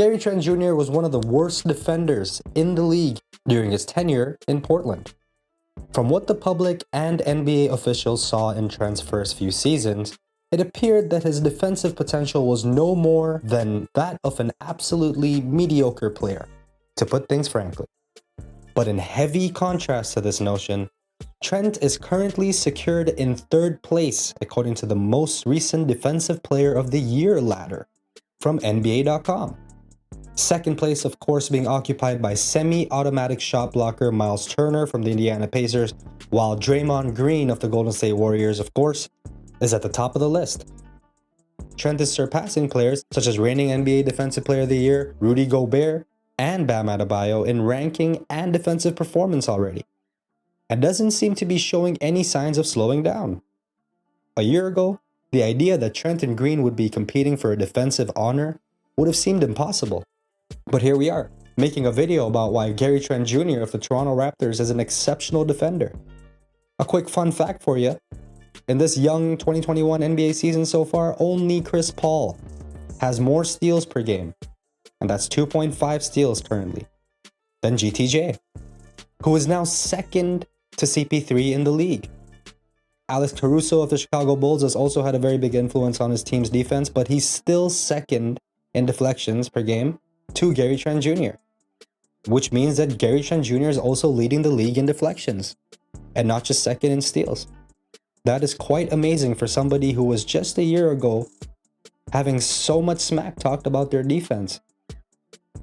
Gary Trent Jr. was one of the worst defenders in the league during his tenure in Portland. From what the public and NBA officials saw in Trent's first few seasons, it appeared that his defensive potential was no more than that of an absolutely mediocre player, to put things frankly. But in heavy contrast to this notion, Trent is currently secured in third place according to the most recent Defensive Player of the Year ladder from NBA.com. Second place, of course, being occupied by semi-automatic shot blocker Miles Turner from the Indiana Pacers, while Draymond Green of the Golden State Warriors, of course, is at the top of the list. Trent is surpassing players such as reigning NBA Defensive Player of the Year Rudy Gobert and Bam Adebayo in ranking and defensive performance already, and doesn't seem to be showing any signs of slowing down. A year ago, the idea that Trent and Green would be competing for a defensive honor would have seemed impossible. But here we are, making a video about why Gary Trent Jr. of the Toronto Raptors is an exceptional defender. A quick fun fact for you, in this young 2021 NBA season so far, only Chris Paul has more steals per game, and that's 2.5 steals currently, than GTJ, who is now second to CP3 in the league. Alex Caruso of the Chicago Bulls has also had a very big influence on his team's defense, but he's still second in deflections per game to Gary Trent Jr., which means that Gary Trent Jr. is also leading the league in deflections, and not just second in steals. That is quite amazing for somebody who was just a year ago having so much smack talked about their defense.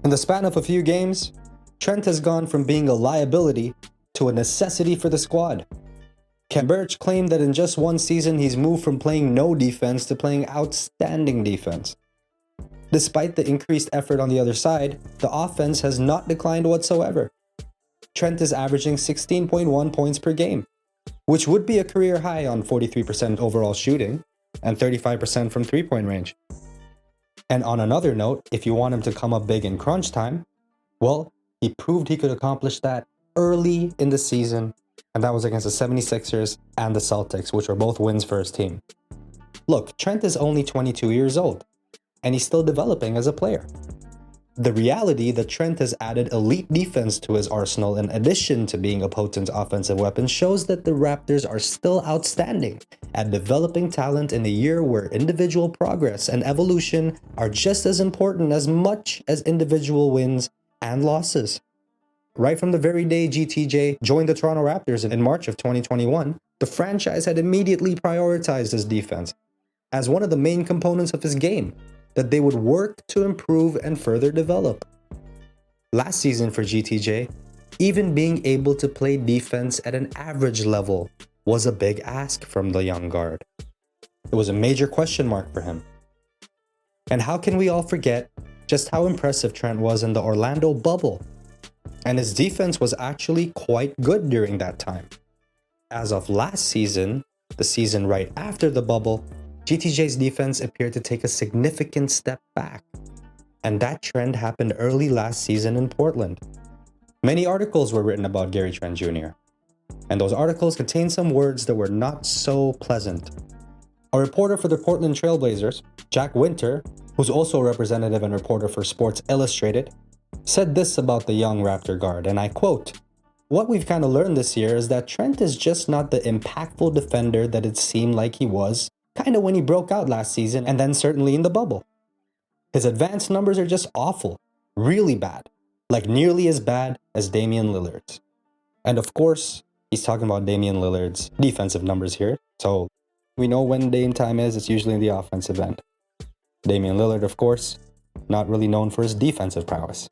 In the span of a few games, Trent has gone from being a liability to a necessity for the squad. Ken Birch claimed that in just one season he's moved from playing no defense to playing outstanding defense. Despite the increased effort on the other side, the offense has not declined whatsoever. Trent is averaging 16.1 points per game, which would be a career high on 43% overall shooting and 35% from three-point range. And on another note, if you want him to come up big in crunch time, well, he proved he could accomplish that early in the season, and that was against the 76ers and the Celtics, which were both wins for his team. Look, Trent is only 22 years old, and he's still developing as a player. The reality that Trent has added elite defense to his arsenal in addition to being a potent offensive weapon shows that the Raptors are still outstanding at developing talent in a year where individual progress and evolution are just as important as much as individual wins and losses. Right from the very day GTJ joined the Toronto Raptors in March of 2021, the franchise had immediately prioritized his defense as one of the main components of his game that they would work to improve and further develop. Last season for GTJ, even being able to play defense at an average level was a big ask from the young guard. It was a major question mark for him. And how can we all forget just how impressive Trent was in the Orlando bubble? And his defense was actually quite good during that time. As of last season, the season right after the bubble, GTJ's defense appeared to take a significant step back, and that trend happened early last season in Portland. Many articles were written about Gary Trent Jr., and those articles contained some words that were not so pleasant. A reporter for the Portland Trailblazers, Jack Winter, who's also a representative and reporter for Sports Illustrated, said this about the young Raptor guard, and I quote, "What we've kind of learned this year is that Trent is just not the impactful defender that it seemed like he was kind of when he broke out last season and then certainly in the bubble. His advanced numbers are just awful, really bad, like nearly as bad as Damian Lillard's." And of course, he's talking about Damian Lillard's defensive numbers here, so we know when Dame time is, it's usually in the offensive end. Damian Lillard, of course, not really known for his defensive prowess.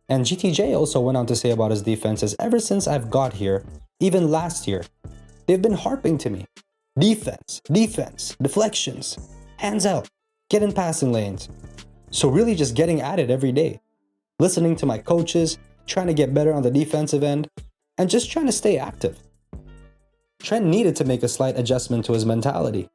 And GTJ also went on to say about his defenses, "Ever since I've got here, even last year, they've been harping to me. Defense, deflections, hands out, get in passing lanes." So really just getting at it every day, listening to my coaches, trying to get better on the defensive end, and just trying to stay active. Trent needed to make a slight adjustment to his mentality.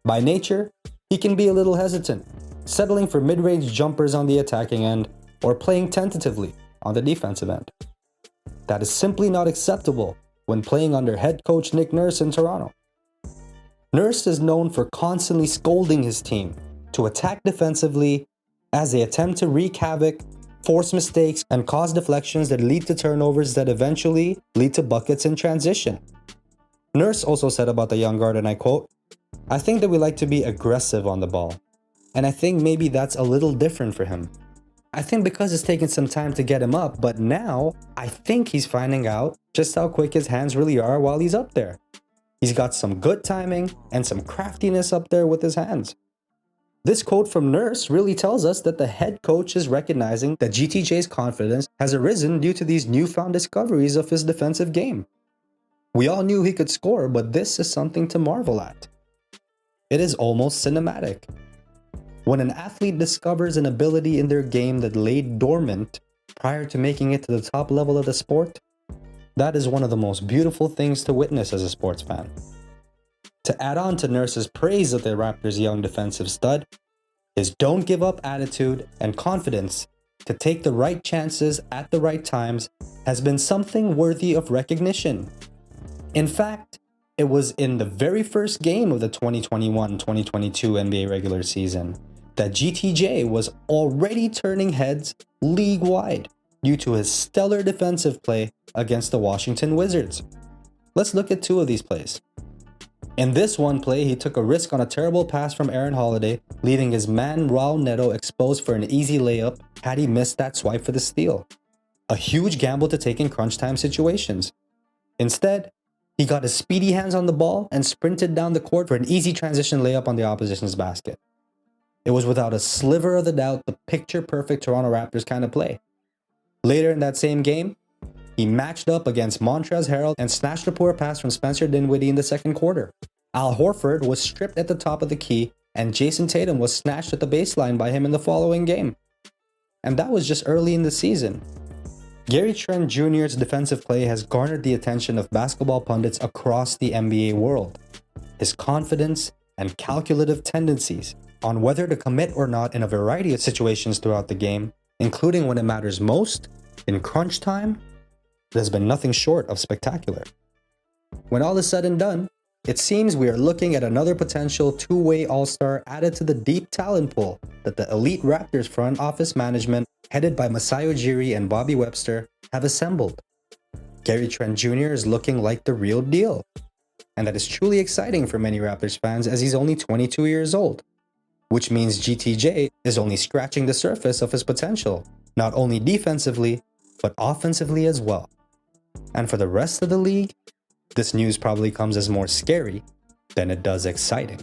By nature, he can be a little hesitant, settling for mid-range jumpers on the attacking end or playing tentatively on the defensive end. That is simply not acceptable when playing under head coach Nick Nurse in Toronto. Nurse is known for constantly scolding his team to attack defensively as they attempt to wreak havoc, force mistakes, and cause deflections that lead to turnovers that eventually lead to buckets in transition. Nurse also said about the young guard, and I quote, "I think that we like to be aggressive on the ball, and I think maybe that's a little different for him. I think because it's taken some time to get him up, but now I think he's finding out just how quick his hands really are while he's up there. He's got some good timing and some craftiness up there with his hands." This quote from Nurse really tells us that the head coach is recognizing that GTJ's confidence has arisen due to these newfound discoveries of his defensive game. We all knew he could score, but this is something to marvel at. It is almost cinematic. When an athlete discovers an ability in their game that lay dormant prior to making it to the top level of the sport, that is one of the most beautiful things to witness as a sports fan. To add on to Nurse's praise of the Raptors' young defensive stud, his don't give up attitude and confidence to take the right chances at the right times has been something worthy of recognition. In fact, it was in the very first game of the 2021-2022 NBA regular season that GTJ was already turning heads league-wide due to his stellar defensive play against the Washington Wizards. Let's look at two of these plays. In this one play, he took a risk on a terrible pass from Aaron Holiday, leaving his man Raul Neto exposed for an easy layup had he missed that swipe for the steal. A huge gamble to take in crunch time situations. Instead, he got his speedy hands on the ball and sprinted down the court for an easy transition layup on the opposition's basket. It was without a sliver of a doubt the picture-perfect Toronto Raptors kind of play. Later in that same game, he matched up against Montrezl Harrell and snatched a poor pass from Spencer Dinwiddie in the second quarter. Al Horford was stripped at the top of the key, and Jason Tatum was snatched at the baseline by him in the following game. And that was just early in the season. Gary Trent Jr.'s defensive play has garnered the attention of basketball pundits across the NBA world. His confidence and calculative tendencies on whether to commit or not in a variety of situations throughout the game, including when it matters most, in crunch time, it has been nothing short of spectacular. When all is said and done, it seems we are looking at another potential two-way all-star added to the deep talent pool that the elite Raptors front office management, headed by Masai Ujiri and Bobby Webster, have assembled. Gary Trent Jr. is looking like the real deal, and that is truly exciting for many Raptors fans as he's only 22 years old, which means GTJ is only scratching the surface of his potential, not only defensively, but offensively as well. And for the rest of the league, this news probably comes as more scary than it does exciting.